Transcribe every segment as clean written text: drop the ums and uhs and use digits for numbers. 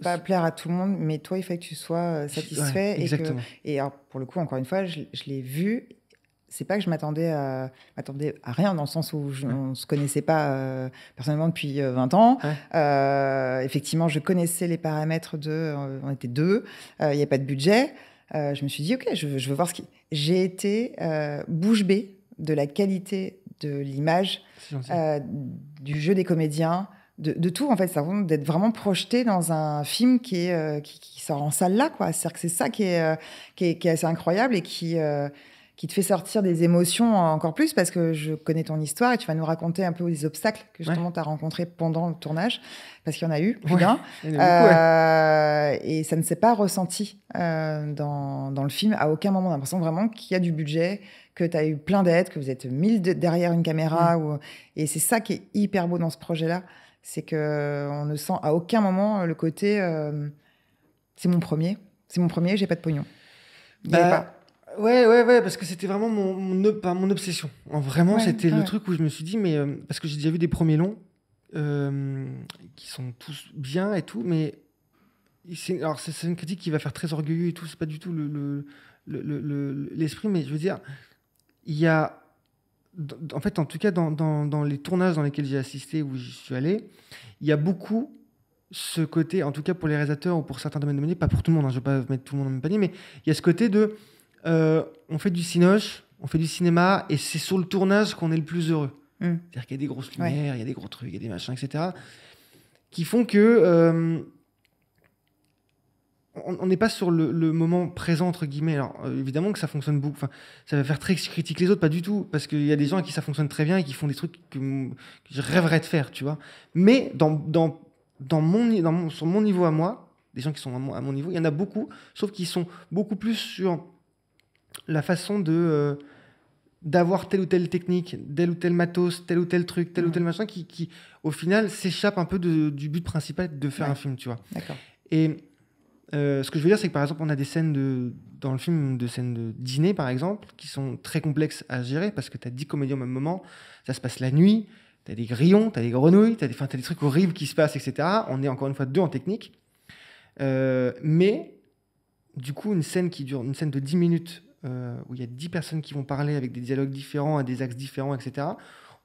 pas plaire à tout le monde, mais toi, il faut que tu sois satisfait. Ouais, exactement. Et alors, pour le coup, encore une fois, je l'ai vu. C'est pas que je m'attendais à rien, dans le sens où on se connaissait pas personnellement depuis 20 ans. Ouais. Effectivement, je connaissais les paramètres on était deux, il n'y avait pas de budget. Je me suis dit, ok, je veux voir ce qui... J'ai été bouche bée de la qualité de l'image, du jeu des comédiens, de tout, en fait. Ça d'être vraiment projeté dans un film qui sort en salle là, quoi. C'est-à-dire que c'est ça qui est assez incroyable et qui te fait sortir des émotions encore plus, parce que je connais ton histoire et tu vas nous raconter un peu les obstacles que justement tu as rencontrés pendant le tournage, parce qu'il y en a eu plus d'un. Et ça ne s'est pas ressenti dans le film à aucun moment. On a l'impression vraiment qu'il y a du budget, que tu as eu plein d'aides, que vous êtes 1000 derrière une caméra. Et c'est ça qui est hyper beau dans ce projet-là, c'est qu'on ne sent à aucun moment le côté c'est mon premier, j'ai pas de pognon. Ouais, parce que c'était vraiment mon obsession. Vraiment, c'était le truc où je me suis dit, mais parce que j'ai déjà vu des premiers longs qui sont tous bien et tout, mais alors c'est une critique qui va faire très orgueilleux et tout, c'est pas du tout l'esprit, mais je veux dire, il y a, en fait, en tout cas, dans les tournages dans lesquels j'ai assisté, où j'y suis allé, il y a beaucoup ce côté, en tout cas pour les réalisateurs ou pour certains domaines de métier, pas pour tout le monde, je ne vais pas mettre tout le monde dans le même panier, mais il y a ce côté de on fait du cinoche, on fait du cinéma, et c'est sur le tournage qu'on est le plus heureux. C'est-à-dire qu'il y a des grosses lumières, il y a des gros trucs, il y a des machins, etc., qui font que on n'est pas sur le moment présent, entre guillemets. Alors, évidemment que ça fonctionne beaucoup. Enfin, ça va faire très critique les autres, pas du tout. Parce qu'il y a des gens à qui ça fonctionne très bien et qui font des trucs que je rêverais de faire, tu vois. Mais sur mon niveau à moi, des gens qui sont à mon niveau, il y en a beaucoup, sauf qu'ils sont beaucoup plus sur la façon d'avoir telle ou telle technique, tel ou tel matos, tel ou tel truc, tel ou tel machin, qui au final, s'échappe un peu du but principal de faire un film, tu vois. D'accord. Et ce que je veux dire, c'est que par exemple, on a des scènes dans le film, de scènes de dîner, par exemple, qui sont très complexes à gérer, parce que tu as 10 comédiens au même moment, ça se passe la nuit, tu as des grillons, tu as des grenouilles, tu as des trucs horribles qui se passent, etc. On est encore une fois deux en technique. Mais, du coup, une scène de 10 minutes, où il y a 10 personnes qui vont parler avec des dialogues différents, à des axes différents, etc.,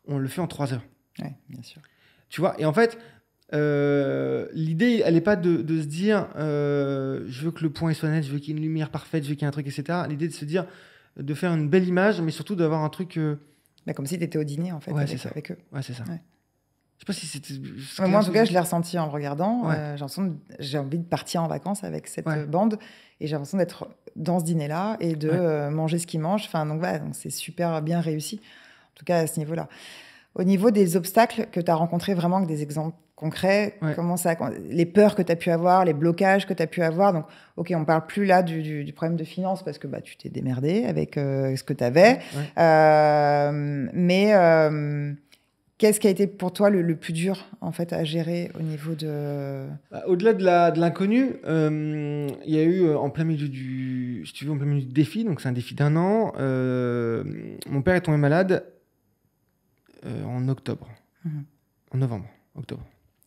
on le fait en 3 heures. Oui, bien sûr. Tu vois, et en fait... l'idée, elle n'est pas de se dire je veux que le point soit net, je veux qu'il y ait une lumière parfaite, je veux qu'il y ait un truc, etc. L'idée de se dire de faire une belle image, mais surtout d'avoir un truc comme si tu étais au dîner, en fait, avec eux. Ouais, c'est ça. Ouais. Je sais pas si c'était... Moi, en tout cas, je l'ai ressenti en le regardant. J'ai envie de partir en vacances avec cette bande, et j'ai l'impression d'être dans ce dîner-là et de manger ce qu'ils mangent. Enfin, donc c'est super bien réussi, en tout cas à ce niveau-là. Au niveau des obstacles que tu as rencontrés, vraiment avec des exemples concrets, les peurs que tu as pu avoir, les blocages que tu as pu avoir. Donc, ok, on ne parle plus là du problème de finances, parce que tu t'es démerdé avec ce que tu avais. Mais qu'est-ce qui a été pour toi le plus dur, en fait, à gérer au niveau de... Au-delà de l'inconnu, il y a eu en plein milieu du défi, donc c'est un défi d'1 an, mon père est tombé malade en octobre.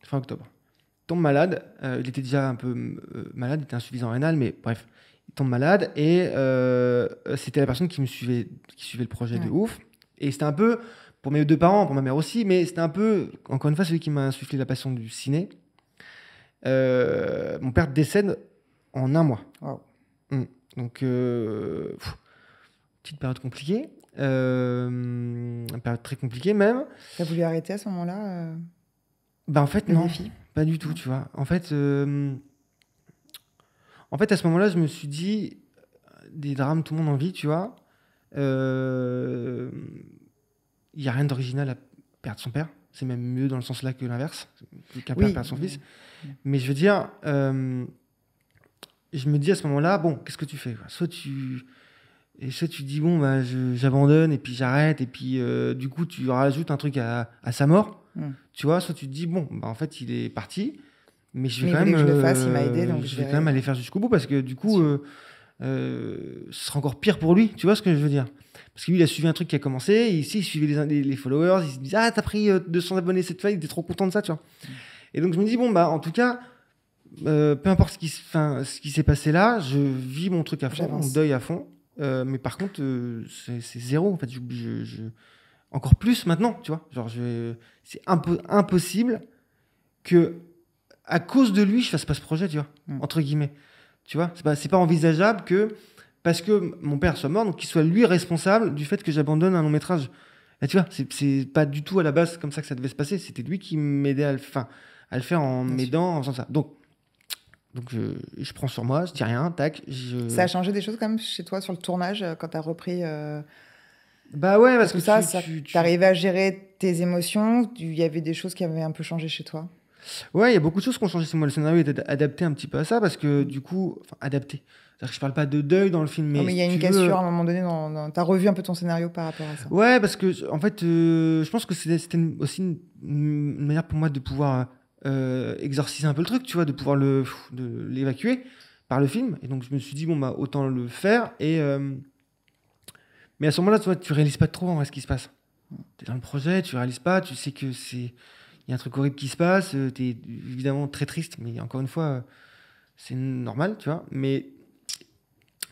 Fin octobre. Il tombe malade, il était déjà un peu malade, il était insuffisant rénal, mais bref, il tombe malade, et c'était la personne qui suivait le projet de ouf. Et c'était un peu, pour mes 2 parents, pour ma mère aussi, mais c'était un peu, encore une fois, celui qui m'a insufflé la passion du ciné. Mon père décède en 1 mois. Wow. Donc, petite période compliquée. Une période très compliquée même. T'as voulu arrêter à ce moment-là en fait, non, pas du tout, tu vois. En fait, à ce moment-là, je me suis dit, des drames, tout le monde en vit, tu vois. Il n'y a rien d'original à perdre son père. C'est même mieux dans le sens là que l'inverse, qu'un père perdre son fils. Mais je veux dire, je me dis à ce moment-là, bon, qu'est-ce que tu fais, quoi ? Soit tu dis, bon, j'abandonne et puis j'arrête, et puis du coup, tu rajoutes un truc à sa mort. Tu vois, soit tu te dis, bon, en fait, il est parti, mais je vais quand même... que je le fasse, il m'a aidé, donc je vais quand même aller faire jusqu'au bout, parce que du coup, ce sera encore pire pour lui, tu vois ce que je veux dire ? Parce que lui, il a suivi un truc qui a commencé, et ici, il suivait les followers, il se disait, ah, t'as pris 200 abonnés cette fois, il était trop content de ça, tu vois. Et donc, je me dis, bon, en tout cas, peu importe ce qui s'est passé là, je vis mon truc à fond, J'avance. mon deuil à fond. Mais par contre, c'est zéro. En fait, encore plus maintenant, tu vois. Genre, c'est impossible que, à cause de lui, je fasse pas ce projet, tu vois, entre guillemets. Tu vois, c'est pas envisageable que, parce que mon père soit mort, donc qu'il soit lui responsable du fait que j'abandonne un long métrage. Et tu vois, c'est pas du tout à la base comme ça que ça devait se passer. C'était lui qui m'aidait à le faire en m'aidant, en faisant ça. Donc je prends sur moi, je dis rien, tac. Ça a changé des choses quand même chez toi sur le tournage quand tu as repris Bah ouais, parce que ça, t'arrivais à gérer tes émotions. Il y avait des choses qui avaient un peu changé chez toi. Ouais, il y a beaucoup de choses qui ont changé. Moi, le scénario est adapté un petit peu à ça parce que du coup, adapté. C'est-à-dire que je parle pas de deuil dans le film, mais il y a une cassure à un moment donné. T'as revu un peu ton scénario par rapport à ça. Ouais, parce que en fait, je pense que c'était aussi une manière pour moi de pouvoir exorciser un peu le truc, tu vois, de pouvoir l'évacuer par le film. Et donc je me suis dit bon bah autant le faire. Mais à ce moment-là, tu réalises pas trop en vrai ce qui se passe. T'es dans le projet, tu réalises pas, tu sais que il y a un truc horrible qui se passe. T'es évidemment très triste, mais encore une fois, c'est normal, tu vois. Mais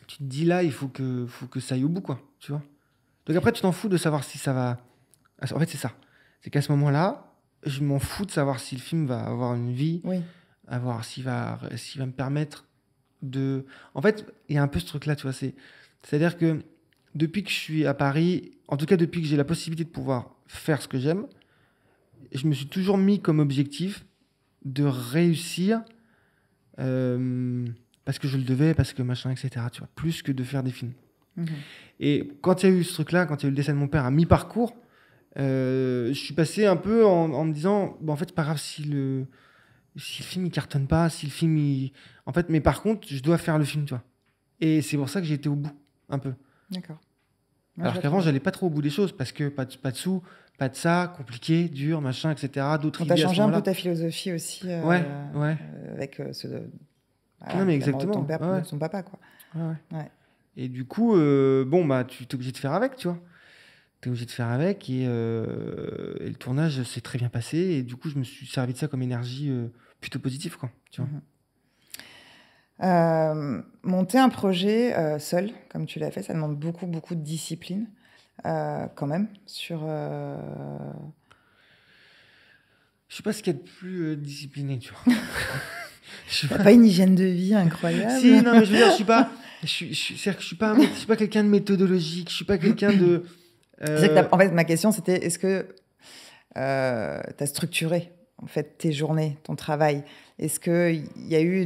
tu te dis là, il faut que ça aille au bout, quoi, tu vois. Donc après, tu t'en fous de savoir si ça va. En fait, c'est ça. C'est qu'à ce moment-là, je m'en fous de savoir si le film va avoir une vie, s'il va me permettre de. En fait, il y a un peu ce truc-là, tu vois. C'est-à-dire que depuis que je suis à Paris, en tout cas depuis que j'ai la possibilité de pouvoir faire ce que j'aime, je me suis toujours mis comme objectif de réussir parce que je le devais, parce que machin, etc. Tu vois, plus que de faire des films. Et quand il y a eu ce truc-là, quand il y a eu le décès de mon père à mi-parcours, je suis passé un peu en me disant, en fait, c'est pas grave si le film il cartonne pas, si le film en fait, mais par contre, je dois faire le film, tu vois. Et c'est pour ça que j'ai été au bout, un peu. D'accord. Alors qu'avant, j'allais pas trop au bout des choses parce que pas de sous, pas de ça, compliqué, dur, machin, etc. D'autres idées. T'as changé un peu ta philosophie aussi. Avec ce. Non, mais exactement. Ton père, de son papa, quoi. Ouais. Et du coup, tu es obligé de faire avec, tu vois. Tu es obligé de faire avec et le tournage s'est très bien passé. Et du coup, je me suis servi de ça comme énergie plutôt positive, quoi. Tu vois. Monter un projet seul, comme tu l'as fait, ça demande beaucoup, beaucoup de discipline, quand même. Je sais pas ce qu'il y a de plus discipliné, tu vois. T'as pas une hygiène de vie incroyable? Si, non, mais je veux dire, je suis pas quelqu'un de méthodologique, je suis pas quelqu'un de. En fait, ma question, c'était est-ce que tu as structuré en fait tes journées, ton travail? Est-ce qu'il y a eu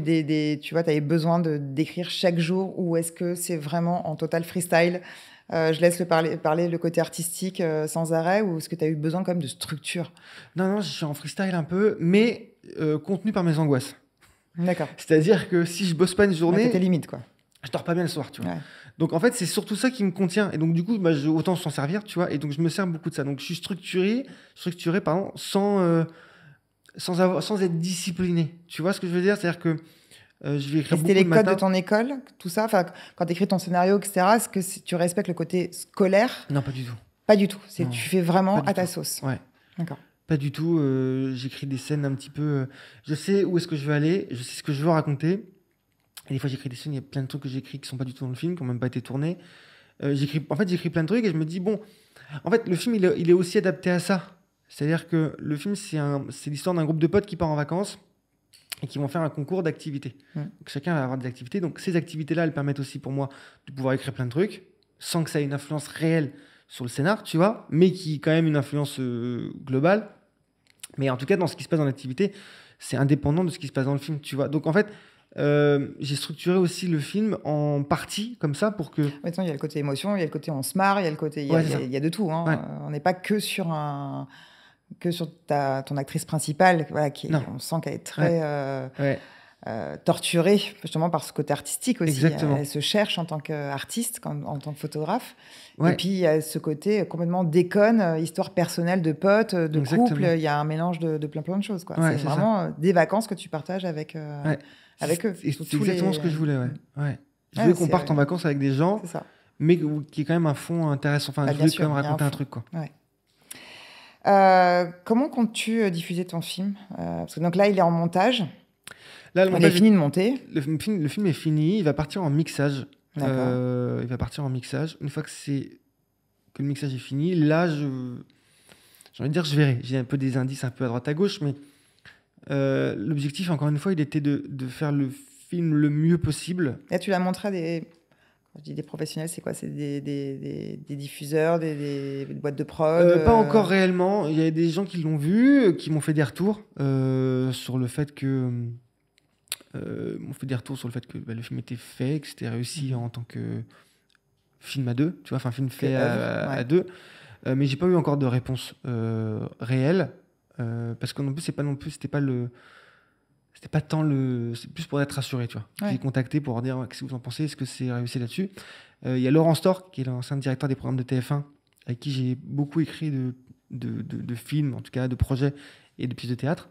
tu vois, tu avais besoin d'écrire chaque jour, ou est-ce que c'est vraiment en total freestyle? Je laisse parler le côté artistique sans arrêt, ou est-ce que tu as eu besoin quand même de structure? Non, je suis en freestyle un peu, mais contenu par mes angoisses. D'accord. C'est-à-dire que si je bosse pas une journée... T'as tes limites, quoi. Je dors pas bien le soir, tu vois. Ouais. Donc en fait, c'est surtout ça qui me contient. Et donc du coup, autant s'en servir, tu vois. Et donc je me sers beaucoup de ça. Donc je suis structuré, sans être discipliné. Tu vois ce que je veux dire? C'est-à-dire que je vais écrire beaucoup le matin. C'était les codes de ton école, tout ça? Enfin, quand tu écris ton scénario, etc., est-ce que tu respectes le côté scolaire? Non, pas du tout. Pas du tout. Tu fais vraiment à ta sauce. Ouais. D'accord. Pas du tout. J'écris des scènes un petit peu... je sais où est-ce que je veux aller, je sais ce que je veux raconter. Et des fois, j'écris des scènes, il y a plein de trucs que j'écris qui sont pas du tout dans le film, qui n'ont même pas été tournés. J'écris plein de trucs et je me dis, bon... En fait, le film, il est aussi adapté à ça. C'est-à-dire que le film, c'est l'histoire d'un groupe de potes qui part en vacances et qui vont faire un concours d'activités. Donc, chacun va avoir des activités. Donc, ces activités-là, elles permettent aussi pour moi de pouvoir écrire plein de trucs, sans que ça ait une influence réelle sur le scénar, tu vois, mais qui ait quand même une influence globale. Mais en tout cas, dans ce qui se passe dans l'activité, c'est indépendant de ce qui se passe dans le film, tu vois. Donc, en fait, j'ai structuré aussi le film en partie comme ça pour que... Maintenant, il y a le côté émotion, il y a le côté on se marre, il y a le côté... Il y a de tout. Hein. Ouais. On n'est pas que sur ton actrice principale, voilà, on sent qu'elle est très torturée, justement, par ce côté artistique aussi. Exactement. Elle se cherche en tant qu'artiste, en tant que photographe. Ouais. Et puis, il y a ce côté complètement déconne, histoire personnelle de potes, de couple. Il y a un mélange de plein de choses, quoi. Ouais, c'est vraiment des vacances que tu partages avec eux. C'est exactement ce que je voulais, Je voulais qu'on parte en vacances avec des gens, mais qui est quand même un fond intéressant. Enfin, je voulais quand même raconter un truc, quoi. Ouais. Comment comptes-tu diffuser ton film? Parce que donc là, il est en montage. Là, Il est fini de monter. Le film est fini. Il va partir en mixage. Il va partir en mixage. Une fois que le mixage est fini, là, j'ai envie de dire, je verrai. J'ai un peu des indices un peu à droite à gauche, mais l'objectif, encore une fois, il était de faire le film le mieux possible. Là, tu l'as montré à des professionnels, c'est quoi? C'est des diffuseurs, des boîtes de prod? Pas encore réellement. Il y a des gens qui l'ont vu, qui m'ont fait des retours sur le fait que le film était fait, que c'était réussi en tant que film à deux, tu vois, enfin film fait à deux. Mais j'ai pas eu encore de réponse réelle parce que non plus c'était plus pour être rassuré, tu vois. J'ai contacté pour dire qu'est-ce que vous en pensez, est-ce que c'est réussi là-dessus. Il y a Laurent Stork qui est l'ancien directeur des programmes de TF1 avec qui j'ai beaucoup écrit de films, en tout cas de projets et de pièces de théâtre,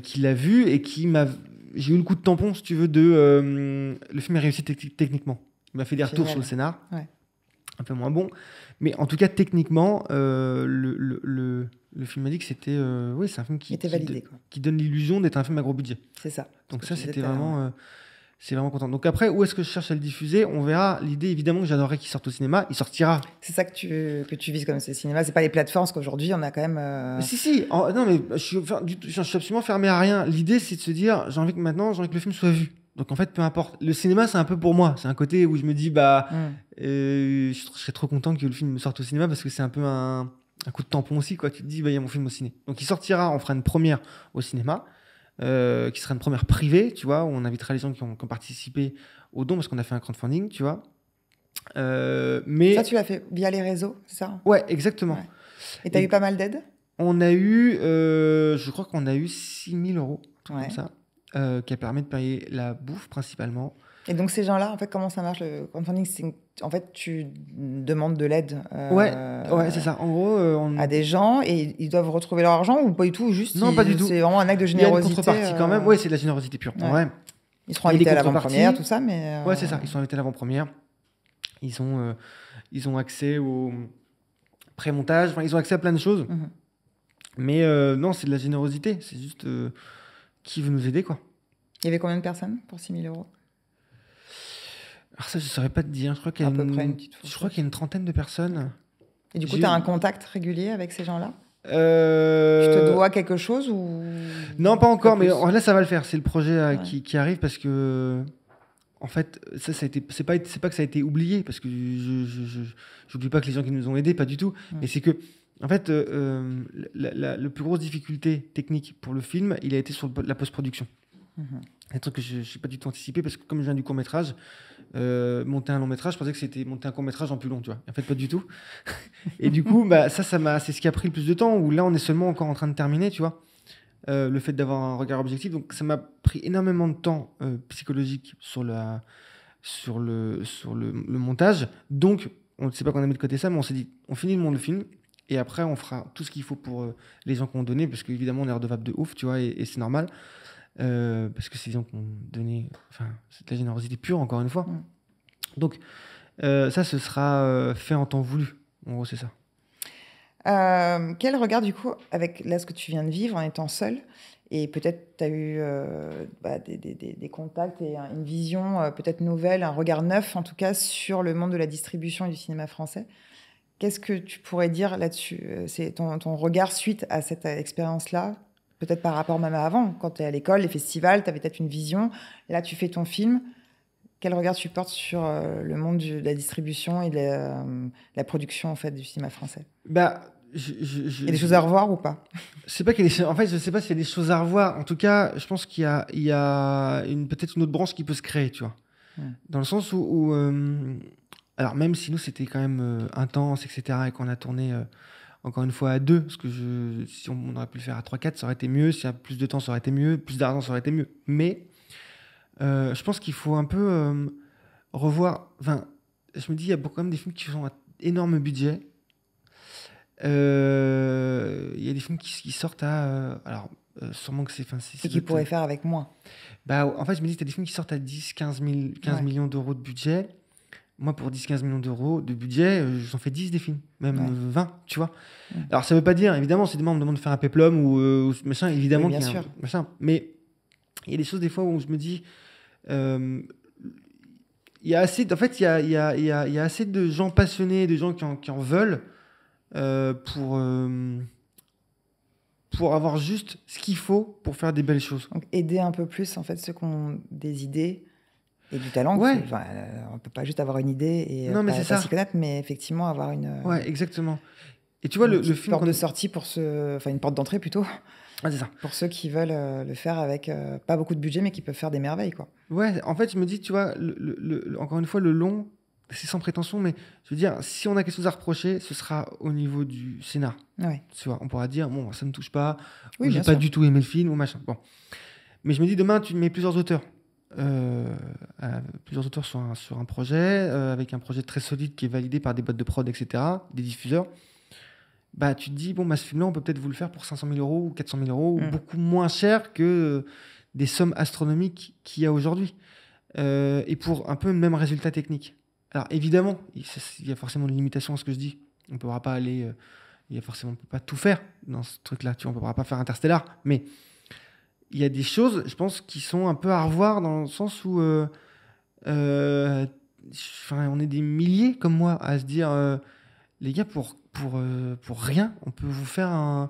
qui l'a vu et j'ai eu le coup de tampon, si tu veux, le film est réussi techniquement. Il m'a fait des retours sur le scénar, un peu moins bon, mais en tout cas techniquement, le film m'a dit que c'était c'est un film qui donne l'illusion d'être un film à gros budget. C'est ça. Donc ça, c'était vraiment... c'est vraiment content. Donc après, où est-ce que je cherche à le diffuser? On verra. L'idée, évidemment, que j'adorerais qu'il sorte au cinéma. Il sortira. C'est ça que tu vises comme c'est cinéma. C'est pas les plateformes, parce qu'aujourd'hui, on a quand même... Si. Non, mais je suis absolument fermé à rien. L'idée, c'est de se dire, j'ai envie que le film soit vu. Donc en fait, peu importe. Le cinéma, c'est un peu pour moi. C'est un côté où je me dis, je serais trop content que le film sorte au cinéma parce que c'est un peu un coup de tampon aussi, quoi. Tu te dis, il y a mon film au ciné. Donc il sortira, on fera une première au cinéma. Qui sera une première privée, tu vois, où on invitera les gens qui ont participé au don, parce qu'on a fait un crowdfunding, tu vois. Mais... Ça, tu l'as fait via les réseaux, c'est ça? Ouais, exactement. Ouais. Et tu as eu pas mal d'aides? On a eu, je crois qu'on a eu 6 000 €, comme ça, qui a permis de payer la bouffe, principalement. Et donc, ces gens-là, en fait, comment ça marche, le crowdfunding? En fait, tu demandes de l'aide c'est ça. En gros, à des gens et ils doivent retrouver leur argent ou pas du tout? Juste, non, pas du tout. C'est vraiment un acte de générosité. Il y a une contrepartie quand même. Oui, c'est de la générosité pure. Ouais. Ils seront invités à l'avant-première, tout ça, mais... Ouais, c'est ça. Ils sont invités à l'avant-première. Ils ont accès au pré-montage. Enfin, ils ont accès à plein de choses. Mm-hmm. Mais non, c'est de la générosité. C'est juste qui veut nous aider, quoi. Il y avait combien de personnes pour 6 000 €? Alors ça, je ne saurais pas te dire. Je crois qu'il y a une trentaine de personnes. Et du coup, tu as un contact régulier avec ces gens-là? Tu te dois quelque chose ou... Non, pas encore, mais là, ça va le faire. C'est le projet qui arrive parce que... En fait, ça a été... c'est pas que ça a été oublié, parce que je n'oublie pas que les gens qui nous ont aidés, pas du tout. Mais c'est que, en fait, la plus grosse difficulté technique pour le film, il a été sur la post-production. Un truc que je n'ai pas du tout anticipé, parce que comme je viens du court-métrage, monter un long-métrage, je pensais que c'était monter un court-métrage en plus long, tu vois. En fait, pas du tout. Et du coup, c'est ce qui a pris le plus de temps, où là, on est seulement encore en train de terminer, tu vois. Le fait d'avoir un regard objectif. Donc, ça m'a pris énormément de temps psychologique sur le montage. Donc, on ne sait pas qu'on a mis de côté ça, mais on s'est dit, on finit le film, et après, on fera tout ce qu'il faut pour les gens qui ont donné, parce qu'évidemment, on est redevable de ouf, tu vois, et c'est normal. Parce que c'est des gens qui ont donné, c'est de la générosité pure, encore une fois. Donc ça, ce sera fait en temps voulu. En gros, c'est ça. Quel regard, du coup, avec là, ce que tu viens de vivre en étant seul, et peut-être tu as eu des contacts et une vision peut-être nouvelle, un regard neuf en tout cas sur le monde de la distribution et du cinéma français. Qu'est-ce que tu pourrais dire là-dessus? C'est ton regard suite à cette expérience-là? Peut-être par rapport même à avant, quand tu es à l'école, les festivals, tu avais peut-être une vision. Là, tu fais ton film. Quel regard tu portes sur le monde de la distribution et de la production en fait, du cinéma français? Il y a des choses à revoir ou pas? En fait, je ne sais pas s'il y a des choses à revoir. En tout cas, je pense qu'il y a peut-être une autre branche qui peut se créer, tu vois. Dans le sens où alors, même si nous, c'était quand même intense, etc., et qu'on a tourné... encore une fois à 2, parce que si on aurait pu le faire à 3-4, ça aurait été mieux. S'il y a plus de temps, ça aurait été mieux. Plus d'argent, ça aurait été mieux. Mais je pense qu'il faut un peu revoir... Enfin, je me dis, il y a quand même des films qui sont à énorme budget. Il y a des films qui sortent à... sûrement que c'est... Et qui pourraient faire avec moins. En fait, je me dis, tu as des films qui sortent à 15 millions d'euros de budget. Moi, pour 10-15 millions d'euros de budget, j'en fais 10 des films, même 20, tu vois. Alors, ça ne veut pas dire, évidemment, si demain on me demande de faire un péplum ou machin, évidemment oui, bien sûr. Machin. Mais il y a des choses des fois où je me dis, il y a assez, en fait, il y a assez de gens passionnés, de gens qui en veulent pour avoir juste ce qu'il faut pour faire des belles choses. Donc aider un peu plus en fait ceux qui ont des idées et du talent. Ouais. Enfin, on peut pas juste avoir une idée et Non, mais c'est pas ça. s'y connaître, mais effectivement avoir une. Ouais, exactement. Et tu vois, le film. Porte de sortie pour ceux. Enfin, une porte d'entrée plutôt. Ah, c'est ça. Pour ceux qui veulent le faire avec pas beaucoup de budget, mais qui peuvent faire des merveilles, quoi. Ouais, en fait, je me dis, tu vois, encore une fois, le long, c'est sans prétention, mais je veux dire, si on a quelque chose à reprocher, ce sera au niveau du scénar. Ouais. Tu vois, on pourra dire, bon, ça ne me touche pas, Oui, ou j'ai bien pas sûr. du tout aimé le film, ou machin. Bon. Mais je me dis, demain, tu mets plusieurs auteurs. Plusieurs auteurs sur un projet, avec un projet très solide qui est validé par des boîtes de prod, etc., des diffuseurs. Bah, tu te dis, bon, bah, ce film-là, on peut peut-être vous le faire pour 500 000 euros ou 400 000 euros, ou beaucoup moins cher que des sommes astronomiques qu'il y a aujourd'hui. Et pour un peu le même résultat technique. Alors, évidemment, il y a forcément une limitation à ce que je dis. On ne pourra pas aller... on peut pas tout faire dans ce truc-là. Tu vois, on ne pourra pas faire Interstellar. Mais il y a des choses, je pense, qui sont un peu à revoir dans le sens où... on est des milliers, comme moi, à se dire... les gars, pour rien, on peut vous faire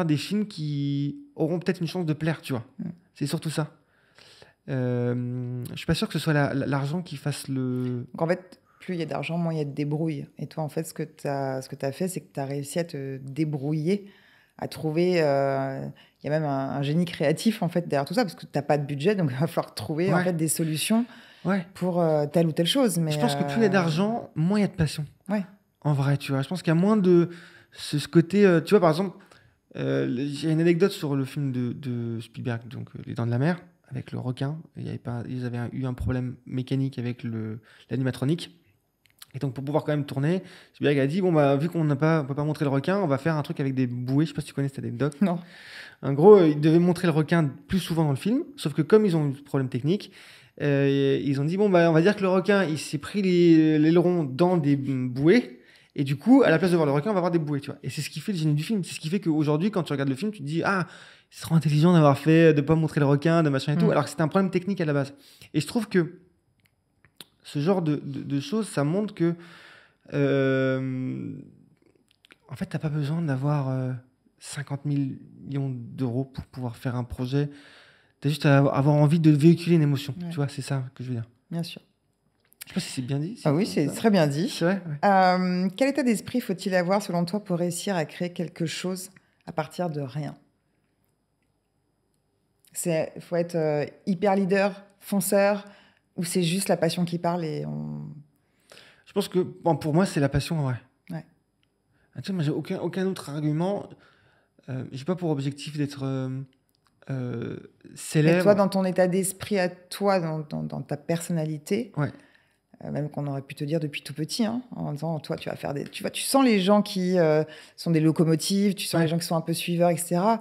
des films qui auront peut-être une chance de plaire, tu vois. C'est surtout ça. Je suis pas sûr que ce soit l'argent qui fasse le... Donc en fait, plus il y a d'argent, moins il y a de débrouille. Et toi, en fait, ce que tu as fait, c'est que tu as réussi à te débrouiller, à trouver... Il y a même un génie créatif, en fait, derrière tout ça, parce que tu n'as pas de budget, donc il va falloir trouver en fait, des solutions pour telle ou telle chose. Mais je pense que plus il y a d'argent, moins il y a de passion. Ouais. En vrai, tu vois. Je pense qu'il y a moins de ce côté... tu vois, par exemple, j'ai une anecdote sur le film de Spielberg, donc Les Dents de la Mer, avec le requin. Ils avaient eu un problème mécanique avec l'animatronique. Et donc, pour pouvoir quand même tourner, Spielberg a dit, bon, bah, vu qu'on ne peut pas montrer le requin, on va faire un truc avec des bouées. Je sais pas si tu connais cette anecdote. Non. En gros, ils devaient montrer le requin plus souvent dans le film, sauf que comme ils ont eu ce problème technique, ils ont dit, bon, bah, on va dire que le requin, il s'est pris l'aileron dans des bouées. Et du coup, à la place de voir le requin, on va voir des bouées, tu vois. Et c'est ce qui fait le génie du film. C'est ce qui fait qu'aujourd'hui, quand tu regardes le film, tu te dis, ah, c'est trop intelligent d'avoir fait, de pas montrer le requin, de machin et tout, alors que c'était un problème technique à la base. Et je trouve que ce genre de choses, ça montre que, en fait, t'as pas besoin d'avoir 50 millions d'euros pour pouvoir faire un projet. T'as juste à avoir envie de véhiculer une émotion. Tu vois, c'est ça que je veux dire. Bien sûr. Je sais pas si c'est bien dit. Oui, c'est très bien dit. C'est vrai, ouais. Quel état d'esprit faut-il avoir, selon toi, pour réussir à créer quelque chose à partir de rien ? Il faut être hyper leader, fonceur, ou c'est juste la passion qui parle et on... Je pense que, bon, pour moi, c'est la passion en vrai. Ouais. Tu sais, moi, j'ai aucun autre argument. J'ai pas pour objectif d'être célèbre. Et toi, dans ton état d'esprit à toi, dans ta personnalité, ouais. Même qu'on aurait pu te dire depuis tout petit, hein, en disant, toi, tu vas faire des... Tu vois, tu sens les gens qui sont des locomotives, tu sens les gens qui sont un peu suiveurs, etc. Toi,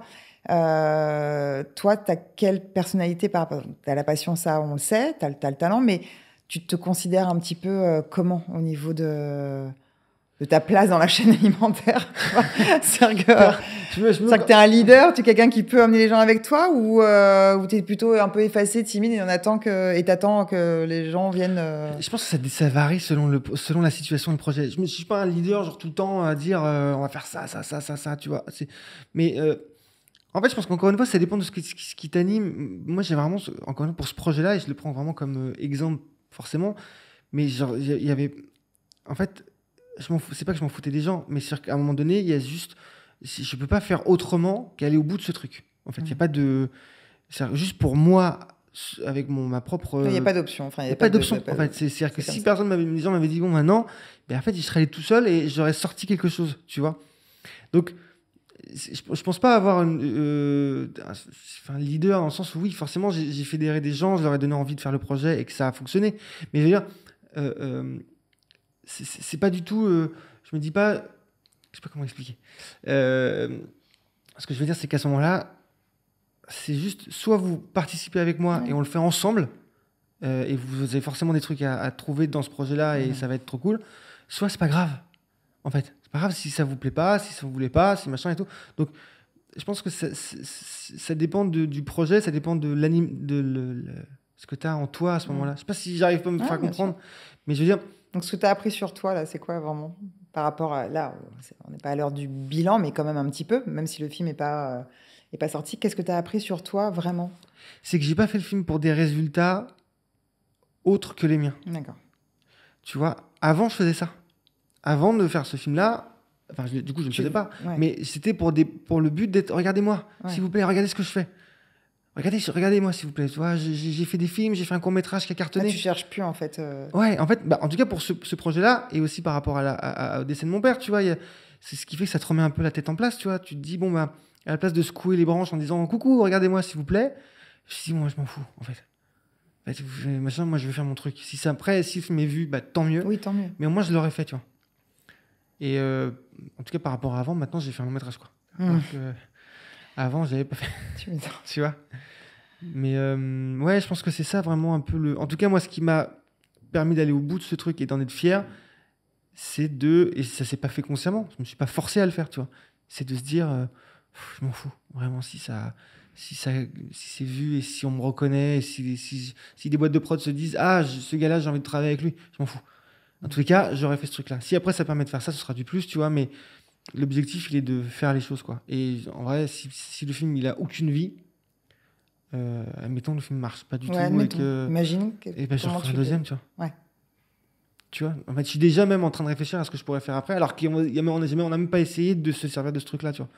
tu as quelle personnalité par rapport... Tu as la passion, ça, on le sait, tu as le talent, mais tu te considères un petit peu comment au niveau de ta place dans la chaîne alimentaire, tu vois. C'est-à-dire que tu es un leader, tu es quelqu'un qui peut amener les gens avec toi, ou tu es plutôt un peu effacé, timide, et t'attends que les gens viennent... Je pense que ça varie selon la situation et le projet. Je ne suis pas un leader, genre tout le temps à dire on va faire ça, tu vois. Mais en fait, je pense qu'encore une fois, ça dépend de ce qui t'anime. Moi, j'ai vraiment, encore une fois, pour ce projet-là, et je le prends vraiment comme exemple, forcément, mais genre, il y avait... En fait... c'est pas que je m'en foutais des gens, mais c'est qu'à un moment donné, il y a juste, je peux pas faire autrement qu'aller au bout de ce truc. En fait, il y a pas de, c'est juste pour moi, avec ma propre. Il n'y a pas d'option. Enfin, il y a pas d'option. En fait, c'est-à-dire que si les gens m'avaient dit bon maintenant, ben en fait, je serais allé tout seul et j'aurais sorti quelque chose, tu vois. Donc, je pense pas avoir un leader dans le sens où oui, forcément, j'ai fédéré des gens, je leur ai donné envie de faire le projet et que ça a fonctionné. Mais je veux dire. C'est pas du tout... je me dis pas... Je sais pas comment expliquer. Ce que je veux dire, c'est qu'à ce moment-là, c'est juste... Soit vous participez avec moi et on le fait ensemble, et vous avez forcément des trucs à trouver dans ce projet-là et ça va être trop cool. Soit c'est pas grave, en fait. C'est pas grave si ça vous plaît pas, si ça vous voulez pas, si machin et tout. Donc, je pense que ça dépend du projet, ça dépend de ce que tu as en toi à ce moment-là. Je sais pas si j'arrive pas à me faire comprendre, mais je veux dire... Donc, ce que tu as appris sur toi, là, c'est quoi vraiment par rapport à... Là, on n'est pas à l'heure du bilan, mais quand même un petit peu, même si le film n'est pas sorti. Qu'est-ce que tu as appris sur toi, vraiment? C'est que j'ai pas fait le film pour des résultats autres que les miens. D'accord. Tu vois, avant, je faisais ça. Avant de faire ce film-là, enfin, du coup, je ne le faisais pas, mais c'était pour le but d'être... Regardez-moi, s'il vous plaît, regardez ce que je fais. Regardez-moi, s'il vous plaît. Tu vois, j'ai fait des films, j'ai fait un court-métrage qui a cartonné. Tu cherches plus, en fait. Ouais, en fait, en tout cas, pour ce projet-là, et aussi par rapport au décès de mon père, tu vois, c'est ce qui fait que ça te remet un peu la tête en place, tu vois. Tu te dis, bon, à la place de secouer les branches en disant, coucou, regardez-moi, s'il vous plaît, je me dis, moi, je m'en fous, en fait. Machin, moi, je vais faire mon truc. Si le film est vu, tant mieux. Oui, tant mieux. Mais moi, je l'aurais fait, tu vois. Et en tout cas, par rapport à avant, maintenant, j'ai fait un long métrage, quoi. Alors que, avant, je l'avais pas fait. Tu vois. Mais ouais, je pense que c'est ça vraiment un peu En tout cas, moi, ce qui m'a permis d'aller au bout de ce truc et d'en être fier, c'est et ça s'est pas fait consciemment, je me suis pas forcé à le faire, tu vois. C'est de se dire, je m'en fous, vraiment, si c'est vu et si on me reconnaît, et si des boîtes de prod se disent, ce gars-là, j'ai envie de travailler avec lui, je m'en fous. En tous les cas, j'aurais fait ce truc-là. Si après ça permet de faire ça, ce sera du plus, tu vois, mais l'objectif, il est de faire les choses, quoi. Et en vrai, si le film, il a aucune vie, admettons, le film marche pas du tout. Imagine. Et je referai un deuxième, tu vois. Ouais. Tu vois, en fait, je suis déjà même en train de réfléchir à ce que je pourrais faire après, alors qu'on n'a même pas essayé de se servir de ce truc-là, tu vois.